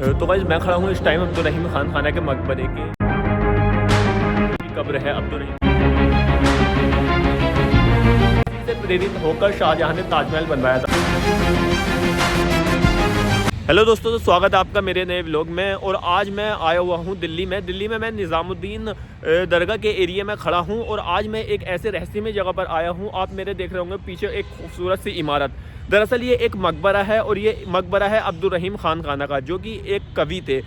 तो गाइस मैं खड़ा हूँ इस टाइम अब्दुल रहीम खान खाना के मकबरे के कब्र है। अब्दुल रहीम से प्रेरित होकर शाहजहां ने ताजमहल बनवाया था। हेलो दोस्तों, तो स्वागत है आपका मेरे नए व्लॉग में। और आज मैं आया हुआ हूँ दिल्ली में मैं निज़ामुद्दीन दरगाह के एरिया में खड़ा हूँ। और आज मैं एक ऐसे रहस्यमय जगह पर आया हूँ। आप मेरे देख रहे होंगे पीछे एक खूबसूरत सी इमारत। दरअसल ये एक मकबरा है और ये मकबरा है अब्दुल रहीम खान खाना का, जो कि एक कवि थे।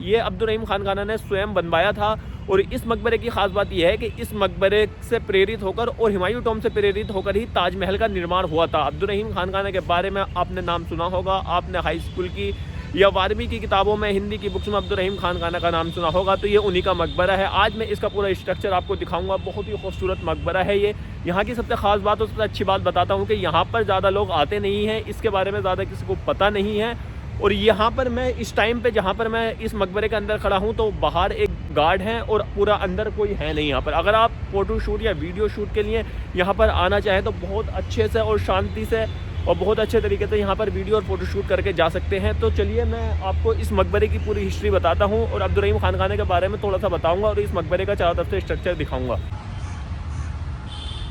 ये अब्दुल रहीम खान खाना ने स्वयं बनवाया था। और इस मकबरे की खास बात यह है कि इस मकबरे से प्रेरित होकर और हुमायूं टॉम से प्रेरित होकर ही ताजमहल का निर्माण हुआ था। अब्दुल रहीम खान खाना के बारे में आपने नाम सुना होगा, आपने हाई स्कूल की या 12वीं की किताबों में, हिंदी की बुक्स में अब्दुल रहीम खान खाना का नाम सुना होगा। तो ये उन्हीं का मकबरा है। आज मैं इसका पूरा स्ट्रक्चर आपको दिखाऊंगा। बहुत ही खूबसूरत मकबरा है ये। यहाँ की सबसे खास बात और सबसे अच्छी बात बताता हूँ कि यहाँ पर ज़्यादा लोग आते नहीं हैं, इसके बारे में ज़्यादा किसी को पता नहीं है। और यहाँ पर मैं इस टाइम पे जहाँ पर मैं इस मकबरे के अंदर खड़ा हूँ तो बाहर एक गार्ड है और पूरा अंदर कोई है नहीं। यहाँ पर अगर आप फ़ोटो शूट या वीडियो शूट के लिए यहाँ पर आना चाहें तो बहुत अच्छे से और शांति से और बहुत अच्छे तरीके से यहाँ पर वीडियो और फोटो शूट करके जा सकते हैं। तो चलिए मैं आपको इस मकबरे की पूरी हिस्ट्री बताता हूँ और अब्दुल रहीम खान खाने के बारे में थोड़ा सा बताऊँगा और इस मकबरे का चारों तरफ से स्ट्रक्चर दिखाऊँगा।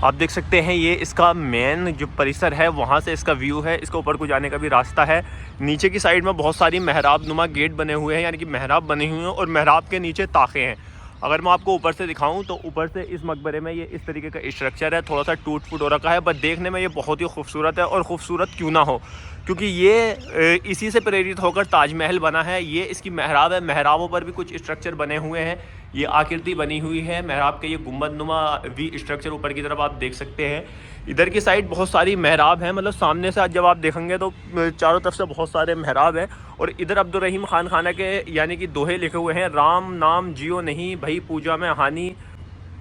आप देख सकते हैं ये इसका मेन जो परिसर है, वहाँ से इसका व्यू है। इसके ऊपर को जाने का भी रास्ता है। नीचे की साइड में बहुत सारी मेहराब नुमा गेट बने हुए हैं, यानी कि मेहराब बने हुए हैं और मेहराब के नीचे ताखे हैं। अगर मैं आपको ऊपर से दिखाऊं तो ऊपर से इस मकबरे में ये इस तरीके का स्ट्रक्चर है। थोड़ा सा टूट फूट हो रखा है, बट देखने में ये बहुत ही खूबसूरत है। और ख़ूबसूरत क्यों ना हो, क्योंकि ये इसी से प्रेरित होकर ताजमहल बना है। ये इसकी मेहराब है, मेहराबों पर भी कुछ स्ट्रक्चर बने हुए हैं। ये आकृति बनी हुई है मेहराब के, ये गुम्बदनुमा वी स्ट्रक्चर ऊपर की तरफ आप देख सकते हैं। इधर की साइड बहुत सारी मेहराब हैं, मतलब सामने से जब आप देखेंगे तो चारों तरफ से बहुत सारे मेहराब हैं। और इधर अब्दुल रहीम खान खाना के यानी कि दोहे लिखे हुए हैं। राम नाम जियो नहीं भई पूजा में हानि,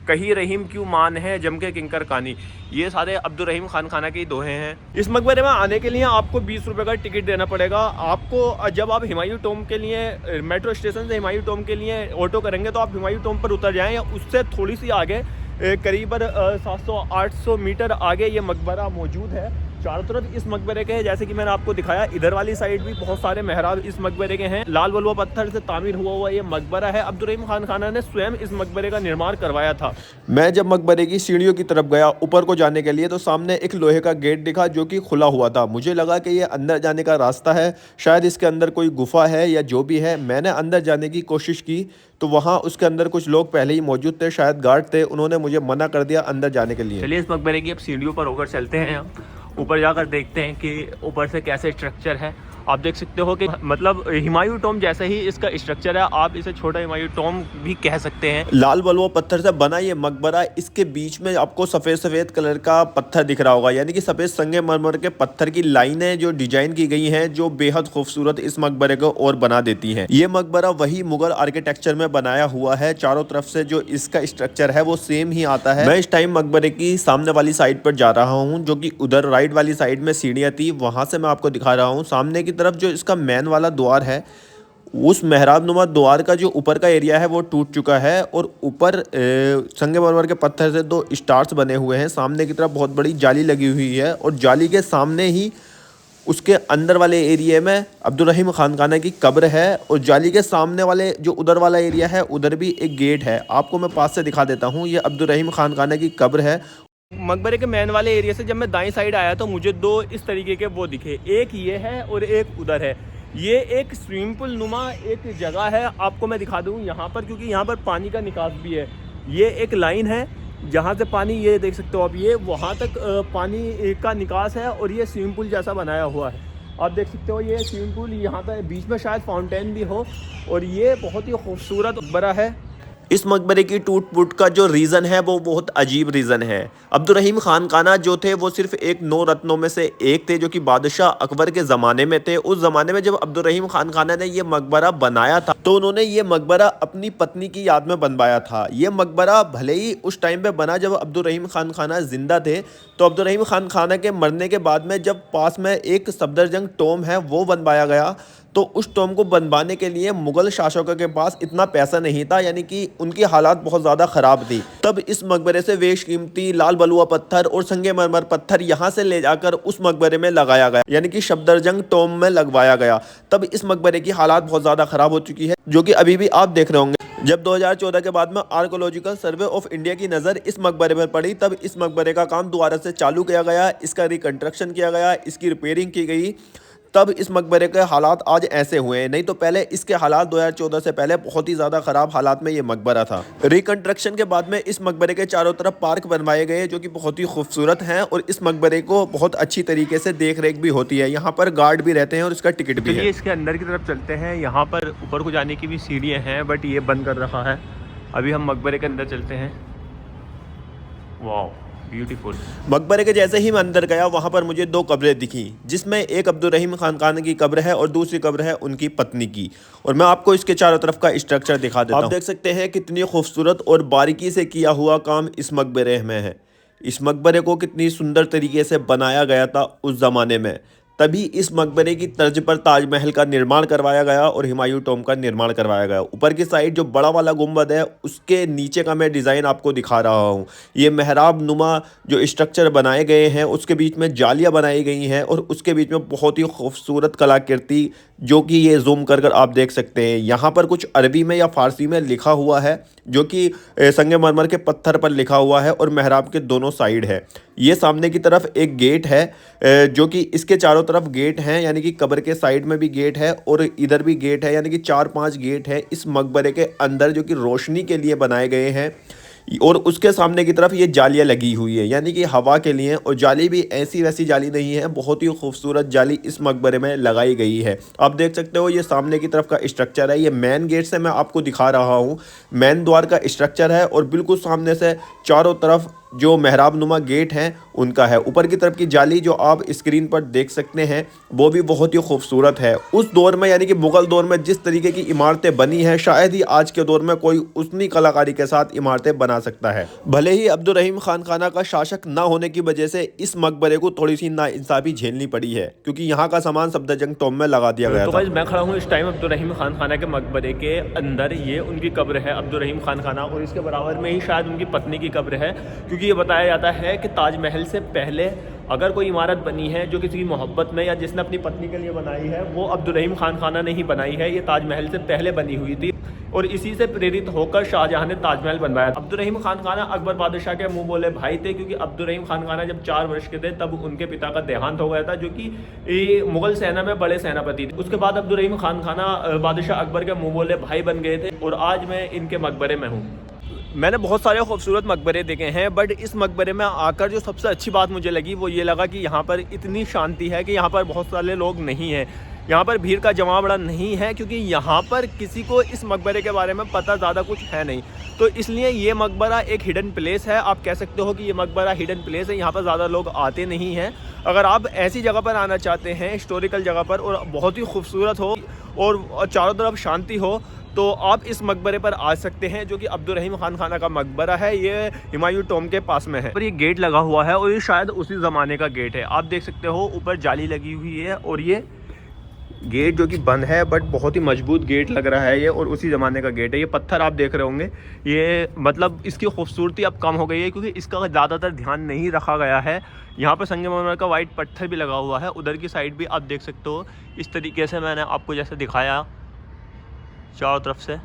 कहीं रहीम क्यों मान है जम के किंकर कानी। ये सारे अब्दुल रहीम खान खाना के दोहे हैं। इस मकबरे में आने के लिए आपको 20 रुपये का टिकट देना पड़ेगा। आपको जब आप हुमायूं टॉम के लिए मेट्रो स्टेशन से हुमायूं टॉम के लिए ऑटो करेंगे तो आप हुमायूं टॉम पर उतर जाएँ, या उससे थोड़ी सी आगे करीबन 700-800 मीटर आगे ये मकबरा मौजूद है। चारों तरफ इस मकबरे के हैं, जैसे कि मैंने आपको दिखाया। इधर वाली साइड भी बहुत सारे मेहराब इस मकबरे के हैं। लाल बलुआ पत्थर से तामीर हुआ ये मकबरा है। अब्दुल रहीम खान खाना ने स्वयं इस मकबरे का निर्माण करवाया था। मैं जब मकबरे की सीढ़ियों की तरफ गया ऊपर को जाने के लिए तो सामने एक लोहे का गेट दिखा जो कि खुला हुआ था। मुझे लगा कि ये अंदर जाने का रास्ता है, शायद इसके अंदर कोई गुफा है या जो भी है। मैंने अंदर जाने की कोशिश की तो वहाँ उसके अंदर कुछ लोग पहले ही मौजूद थे, शायद गार्ड थे। उन्होंने मुझे मना कर दिया अंदर जाने के लिए। चलिए इस मकबरे की अब सीढ़ियों पर होकर चलते हैं। हम ऊपर जाकर देखते हैं कि ऊपर से कैसे स्ट्रक्चर है। आप देख सकते हो कि मतलब हुमायूं टॉम जैसे ही इसका स्ट्रक्चर है। आप इसे छोटा हुमायूं टॉम भी कह सकते हैं। लाल बलुआ पत्थर से बना ये मकबरा, इसके बीच में आपको सफ़ेद सफ़ेद कलर का पत्थर दिख रहा होगा, यानी कि सफ़ेद संगमरमर के पत्थर की लाइनें जो डिजाइन की गई हैं, जो बेहद खूबसूरत इस मकबरे को और बना देती हैं। ये मकबरा वही मुगल आर्किटेक्चर में बनाया हुआ है। चारों तरफ से जो इसका स्ट्रक्चर है वो सेम ही आता है। मैं इस टाइम मकबरे की सामने वाली साइड पर जा रहा हूँ, जो कि उधर राइट वाली साइड में सीढ़ियाँ थी, वहाँ से मैं आपको दिखा रहा हूँ। सामने की तरफ जो इसका मेन वाला द्वार है, उस मेहराब नुमा द्वार का जो ऊपर का एरिया है वो टूट चुका है। और ऊपर संगमरमर के पत्थर से 2 स्टार्स बने हुए हैं। सामने की तरफ बहुत बड़ी जाली लगी हुई है और जाली के सामने ही उसके अंदर वाले एरिया में अब्दुल रहीम खान खाना की कब्र है। और जाली के सामने वाले जो उधर वाला एरिया है उधर भी एक गेट है। आपको मैं पास से दिखा देता हूँ। ये अब्दुल रहीम खान खाना की कब्र है। मकबरे के मेन वाले एरिया से जब मैं दाईं साइड आया तो मुझे 2 इस तरीके के वो दिखे, एक ये है और एक उधर है। ये एक स्विमिंग पूल नुमा एक जगह है। आपको मैं दिखा दूँ यहाँ पर, क्योंकि यहाँ पर पानी का निकास भी है। ये एक लाइन है जहाँ से पानी, ये देख सकते हो आप, ये वहाँ तक पानी का निकास है। और ये स्विमिंग पूल जैसा बनाया हुआ है। आप देख सकते हो ये स्विमिंग पूल, यहाँ पर बीच में शायद फाउंटेन भी हो। और ये बहुत ही खूबसूरत मकबरा है। इस मकबरे की टूट फूट का जो रीज़न है वो बहुत अजीब रीज़न है। अब्दुल रहीम खान खाना जो थे वो सिर्फ एक 9 रत्नों में से एक थे, जो कि बादशाह अकबर के ज़माने में थे। उस ज़माने में जब अब्दुल रहीम खान खाना ने ये मकबरा बनाया था तो उन्होंने ये मकबरा अपनी पत्नी की याद में बनवाया था। ये मकबरा भले ही उस टाइम पे बना जब अब्दुल रहीम खान खाना जिंदा थे, तो अब्दुल रहीम खान खाना के मरने के बाद में जब पास में एक सफदरजंग टॉम है वो बनवाया गया, तो उस टॉम को बनवाने के लिए मुगल शासकों के पास इतना पैसा नहीं था, यानी कि उनकी हालात बहुत ज़्यादा ख़राब थी। तब इस मकबरे से बेशकीमती लाल बलुआ पत्थर और संगमरमर पत्थर यहाँ से ले जाकर उस मकबरे में लगाया गया, यानी कि सफदरजंग टॉम में लगवाया गया। तब इस मकबरे की हालात बहुत ज़्यादा ख़राब हो चुकी है, जो कि अभी भी आप देख रहे होंगे। जब 2014 के बाद में आर्कोलॉजिकल सर्वे ऑफ इंडिया की नज़र इस मकबरे पर पड़ी, तब इस मकबरे का काम दोबारा से चालू किया गया, इसका रिकंस्ट्रक्शन किया गया, इसकी रिपेयरिंग की गई। तब इस मकबरे के हालात आज ऐसे हुए हैं, नहीं तो पहले इसके हालात 2014 से पहले बहुत ही ज़्यादा ख़राब हालात में ये मकबरा था। रिकंस्ट्रक्शन के बाद में इस मकबरे के चारों तरफ पार्क बनवाए गए, जो कि बहुत ही खूबसूरत हैं, और इस मकबरे को बहुत अच्छी तरीके से देख रेख भी होती है। यहाँ पर गार्ड भी रहते हैं और इसका टिकट भी है। इसके अंदर की तरफ चलते हैं। यहाँ पर ऊपर को जाने की भी सीढ़ियाँ हैं, बट ये बंद कर रखा है। अभी हम मकबरे के अंदर चलते हैं। वाह, ब्यूटीफुल। मकबरे के जैसे ही मैं अंदर गया, वहाँ पर मुझे दो कब्रें दिखी, जिसमें एक अब्दुल रहीम खान की कब्र है और दूसरी कब्र है उनकी पत्नी की। और मैं आपको इसके चारों तरफ का स्ट्रक्चर दिखा देता हूँ। आप देख सकते हैं कितनी खूबसूरत और बारीकी से किया हुआ काम इस मकबरे में है। इस मकबरे को कितनी सुंदर तरीके से बनाया गया था उस ज़माने में, तभी इस मकबरे की तर्ज पर ताजमहल का निर्माण करवाया गया और हुमायूं टॉम का निर्माण करवाया गया। ऊपर की साइड जो बड़ा वाला गुंबद है, उसके नीचे का मैं डिज़ाइन आपको दिखा रहा हूँ। ये मेहराब नुमा जो स्ट्रक्चर बनाए गए हैं, उसके बीच में जालियाँ बनाई गई हैं और उसके बीच में बहुत ही खूबसूरत कलाकृति, जो कि ये जूम कर कर आप देख सकते हैं। यहाँ पर कुछ अरबी में या फ़ारसी में लिखा हुआ है, जो कि संगमरमर के पत्थर पर लिखा हुआ है और मेहराब के दोनों साइड है। ये सामने की तरफ एक गेट है, जो कि इसके चारों तरफ गेट हैं, यानी कि कब्र के साइड में भी गेट है और इधर भी गेट है, यानी कि 4-5 गेट है इस मकबरे के अंदर, जो कि रोशनी के लिए बनाए गए हैं। और उसके सामने की तरफ ये जालियाँ लगी हुई है, यानी कि हवा के लिए। और जाली भी ऐसी वैसी जाली नहीं है, बहुत ही खूबसूरत जाली इस मकबरे में लगाई गई है। आप देख सकते हो ये सामने की तरफ का स्ट्रक्चर है। ये मेन गेट से मैं आपको दिखा रहा हूँ, मेन द्वार का स्ट्रक्चर है, और बिल्कुल सामने से चारों तरफ जो मेहराब नुमा गेट हैं उनका है। ऊपर की तरफ की जाली जो आप स्क्रीन पर देख सकते हैं, वो भी बहुत ही खूबसूरत है। उस दौर में, यानी कि मुगल दौर में जिस तरीके की इमारतें बनी हैं, शायद ही आज के दौर में कोई उतनी कलाकारी के साथ इमारतें बना सकता है। भले ही अब्दुल रहीम खाना का शासक ना होने की वजह से इस मकबरे को थोड़ी सी नाइंसाफी झेलनी पड़ी है, क्योंकि यहाँ का सामान सफदरजंग टॉम में लगा दिया गया था। मैं खड़ा हूँ इस टाइम अब्दुल रहीम खाना के मकबरे के अंदर। ये उनकी कब्र है, अब्दुल रहीम खाना, और इसके बराबर में ही शायद उनकी पत्नी की कब्र है, क्योंकि ये बताया जाता है कि ताजमहल से पहले अगर कोई इमारत बनी है जो किसी की मोहब्बत में या जिसने अपनी पत्नी के लिए बनाई है, वो अब्दुल रहीम खाना ने ही बनाई है। ये ताजमहल से पहले बनी हुई थी और इसी से प्रेरित होकर शाहजहां ने ताजमहल बनवाया। अब्दुल रहीम खाना अकबर बादशाह के मुंह बोले भाई थे, क्योंकि अब्दुल रहीम खाना जब 4 वर्ष के थे तब उनके पिता का देहांत हो गया था, जो कि मुगल सेना में बड़े सेनापति थे। उसके बाद अब्दुल रहीम खाना बादशाह अकबर के मुंह बोले भाई बन गए थे, और आज मैं इनके मकबरे में हूँ। मैंने बहुत सारे खूबसूरत मकबरे देखे हैं, बट इस मकबरे में आकर जो सबसे अच्छी बात मुझे लगी वो ये लगा कि यहाँ पर इतनी शांति है कि यहाँ पर बहुत सारे लोग नहीं हैं। यहाँ पर भीड़ का जमा बड़ा नहीं है, क्योंकि यहाँ पर किसी को इस मकबरे के बारे में पता ज़्यादा कुछ है नहीं। तो इसलिए ये मकबरा एक हिडन प्लेस है। आप कह सकते हो कि ये मकबरा हिडन प्लेस है, यहाँ पर ज़्यादा लोग आते नहीं हैं। अगर आप ऐसी जगह पर आना चाहते हैं, हिस्टोरिकल जगह पर, और बहुत ही खूबसूरत हो और चारों तरफ शांति हो, तो आप इस मकबरे पर आ सकते हैं, जो कि अब्दुल रहीम खाना का मकबरा है। ये हुमायूं टॉम के पास में है। और ये गेट लगा हुआ है और ये शायद उसी ज़माने का गेट है। आप देख सकते हो ऊपर जाली लगी हुई है, और ये गेट जो कि बंद है, बट बहुत ही मजबूत गेट लग रहा है ये, और उसी ज़माने का गेट है। ये पत्थर आप देख रहे होंगे, ये मतलब इसकी खूबसूरती अब कम हो गई है, क्योंकि इसका ज़्यादातर ध्यान नहीं रखा गया है। यहाँ पर संगमरमर का वाइट पत्थर भी लगा हुआ है। उधर की साइड भी आप देख सकते हो, इस तरीके से मैंने आपको जैसे दिखाया चारों तरफ से।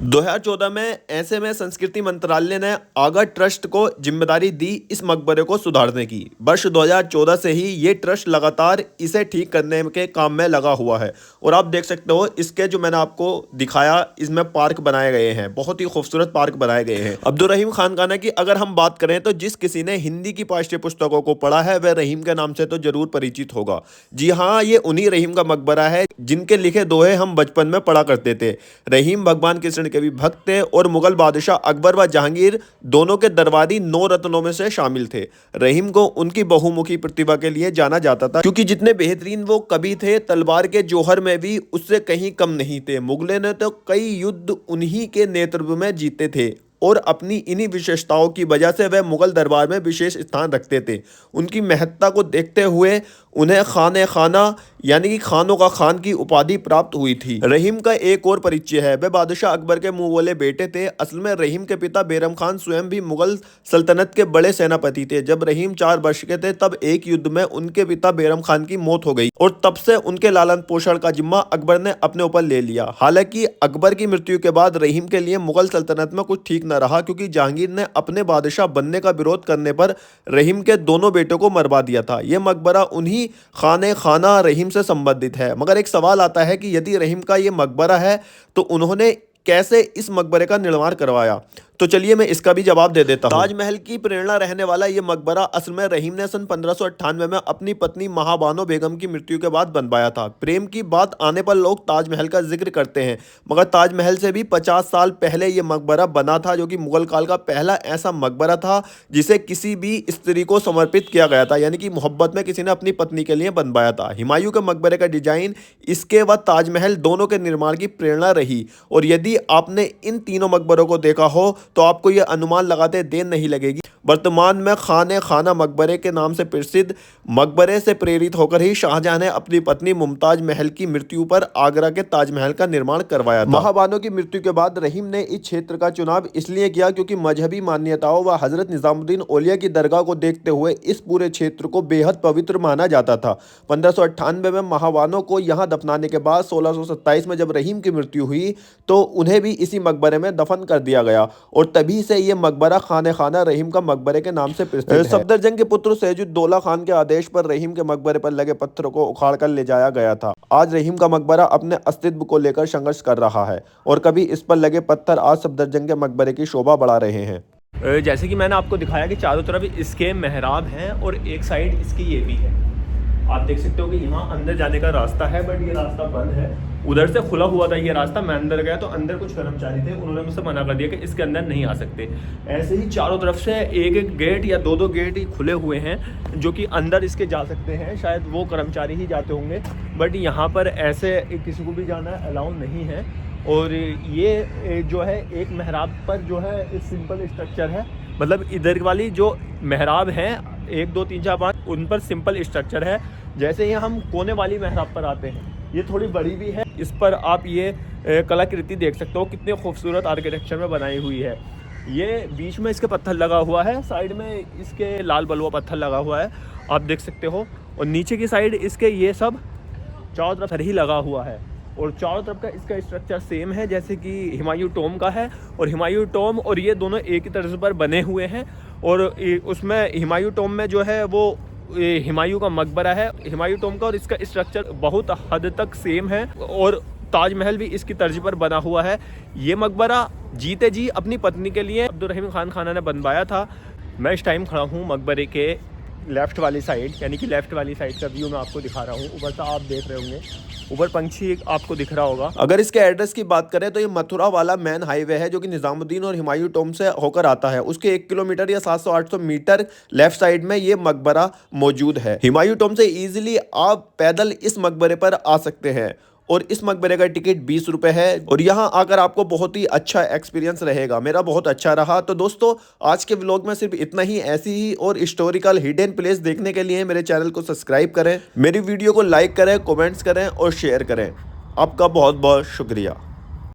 2014 में ऐसे में संस्कृति मंत्रालय ने आगा ट्रस्ट को जिम्मेदारी दी इस मकबरे को सुधारने की। वर्ष 2014 से ही ये ट्रस्ट लगातार इसे ठीक करने के काम में लगा हुआ है। और आप देख सकते हो इसके जो मैंने आपको दिखाया, इसमें पार्क बनाए गए हैं, बहुत ही खूबसूरत पार्क बनाए गए हैं। अब्दुल रहीम खाना की अगर हम बात करें तो जिस किसी ने हिंदी की पाठ्य पुस्तकों को पढ़ा है वह रहीम के नाम से तो जरूर परिचित होगा। जी हाँ, ये उन्हीं रहीम का मकबरा है जिनके लिखे दोहे हम बचपन में पढ़ा करते थे। रहीम भगवान कृष्ण के भी भक्त थे और मुगल बादशाह अकबर व जहांगीर दोनों के दरबारी 9 रत्नों में से शामिल थे। रहीम को उनकी बहुमुखी प्रतिभा के लिए जाना जाता था, क्योंकि जितने बेहतरीन वो कवि थे, तलवार के जौहर में भी उससे कहीं कम नहीं थे। मुगलों ने तो कई युद्ध उन्हीं के नेतृत्व में जीते थे और अपनी इन्हीं विशेषताओं की वजह से वह मुगल दरबार में विशेष स्थान रखते थे। उनकी महत्ता को देखते हुए उन्हें खाने खाना यानी कि खानों का खान की उपाधि प्राप्त हुई थी। रहीम का एक और परिचय है, वे बादशाह अकबर के मुंह बोले बेटे थे। असल में रहीम के पिता बैरम खान स्वयं भी मुगल सल्तनत के बड़े सेनापति थे। जब रहीम 4 वर्ष के थे तब एक युद्ध में उनके पिता बैरम खान की मौत हो गई और तब से उनके लालन पोषण का जिम्मा अकबर ने अपने ऊपर ले लिया। हालांकि अकबर की मृत्यु के बाद रहीम के लिए मुगल सल्तनत में कुछ ठीक न रहा, क्योंकि जहांगीर ने अपने बादशाह बनने का विरोध करने पर रहीम के दोनों बेटों को मरवा दिया था। यह मकबरा उन्हीं खाने खाना रहीम से संबंधित है। मगर एक सवाल आता है कि यदि रहीम का ये मकबरा है तो उन्होंने कैसे इस मकबरे का निर्माण करवाया? तो चलिए मैं इसका भी जवाब दे देता हूँ। ताजमहल की प्रेरणा रहने वाला ये मकबरा असल में रहीम ने सन 1598 में अपनी पत्नी महाबानो बेगम की मृत्यु के बाद बनवाया था। प्रेम की बात आने पर लोग ताजमहल का जिक्र करते हैं, मगर ताजमहल से भी 50 साल पहले ये मकबरा बना था, जो कि मुगल काल का पहला ऐसा मकबरा था जिसे किसी भी स्त्री को समर्पित किया गया था, यानी कि मोहब्बत में किसी ने अपनी पत्नी के लिए बनवाया था। हुमायूं के मकबरे का डिजाइन, इसके व ताजमहल दोनों के निर्माण की प्रेरणा रही। और यदि आपने इन तीनों मकबरों को देखा हो तो आपको यह अनुमान लगाते देर नहीं लगेगी, वर्तमान में खाने खाना मकबरे के नाम से प्रसिद्ध मकबरे से प्रेरित होकर ही शाहजहां ने अपनी पत्नी मुमताज महल की मृत्यु पर आगरा के ताजमहल का निर्माण करवाया था। महाबानो की मृत्यु के बाद रहीम ने इस क्षेत्र का चुनाव इसलिए किया क्योंकि मजहबी मान्यताओं व हजरत निजामुद्दीन औलिया की दरगाह को देखते हुए इस पूरे क्षेत्र को बेहद पवित्र माना जाता था। 1598 में महाबानो को यहाँ दफनाने के बाद 1627 में जब रहीम की मृत्यु हुई तो उन्हें भी इसी मकबरे में दफन कर दिया गया और तभी से ये मकबरा खाने खाना रहीम का मकबरे के नाम से प्रसिद्ध है। सफदरजंग के पुत्र सैजुद्दौला खान के आदेश पर रहीम के मकबरे पर लगे पत्थरों को उखाड़ कर ले जाया गया था। आज रहीम का मकबरा अपने अस्तित्व को लेकर संघर्ष कर रहा है और कभी इस पर लगे पत्थर आज सफदरजंग के मकबरे की शोभा बढ़ा रहे हैं। जैसे कि मैंने आपको दिखाया कि चारों तरफ इसके मेहराब हैं और एक साइड इसकी ये भी है। आप देख सकते हो कि यहाँ अंदर जाने का रास्ता है, बट ये रास्ता बंद है। उधर से खुला हुआ था ये रास्ता, मैं अंदर गया तो अंदर कुछ कर्मचारी थे, उन्होंने मुझसे मना कर दिया कि इसके अंदर नहीं आ सकते। ऐसे ही चारों तरफ से एक एक गेट या दो दो गेट ही खुले हुए हैं जो कि अंदर इसके जा सकते हैं। शायद वो कर्मचारी ही जाते होंगे, बट यहाँ पर ऐसे किसी को भी जाना अलाउ नहीं है। और ये जो है एक मेहराब पर जो है सिंपल स्ट्रक्चर है, मतलब इधर वाली जो मेहराब हैं 1 2 3 4 5 उन पर सिंपल स्ट्रक्चर है। जैसे ही हम कोने वाली मेहराब पर आते हैं, ये थोड़ी बड़ी भी है, इस पर आप ये कलाकृति देख सकते हो कितने खूबसूरत आर्किटेक्चर में बनाई हुई है। ये बीच में इसके पत्थर लगा हुआ है, साइड में इसके लाल बलुआ पत्थर लगा हुआ है, आप देख सकते हो। और नीचे की साइड इसके ये सब चारों तरफ ही लगा हुआ है और चारों तरफ का इसका स्ट्रक्चर सेम है जैसे कि हुमायूं टॉम का है। और हुमायूं टॉम और ये दोनों एक ही तर्ज पर बने हुए हैं। और उसमें हुमायूं टॉम में जो है वो हुमायूं का मकबरा है हुमायूं टॉम का, और इसका स्ट्रक्चर बहुत हद तक सेम है और ताजमहल भी इसकी तर्ज पर बना हुआ है। ये मकबरा जीते जी अपनी पत्नी के लिए अब्दुल रहीम खान खाना ने बनवाया था। मैं इस टाइम खड़ा हूँ मकबरे के लेफ़्ट वाली साइड, यानी कि लेफ़्ट वाली साइड का व्यू मैं आपको दिखा रहा हूँ। ऊपर से आप देख रहे होंगे, ऊपर पंछी आपको दिख रहा होगा। अगर इसके एड्रेस की बात करें तो ये मथुरा वाला मेन हाईवे है जो कि निजामुद्दीन और हुमायूं टॉम से होकर आता है। उसके 1 किलोमीटर या 700-800 मीटर लेफ्ट साइड में ये मकबरा मौजूद है। हुमायूं टॉम से इजीली आप पैदल इस मकबरे पर आ सकते हैं और इस मकबरे का टिकट 20 रुपए है और यहाँ आकर आपको बहुत ही अच्छा एक्सपीरियंस रहेगा। मेरा बहुत अच्छा रहा। तो दोस्तों आज के व्लॉग में सिर्फ इतना ही। ऐसी ही और हिस्टोरिकल हिडन प्लेस देखने के लिए मेरे चैनल को सब्सक्राइब करें, मेरी वीडियो को लाइक करें, कमेंट्स करें और शेयर करें। आपका बहुत बहुत शुक्रिया।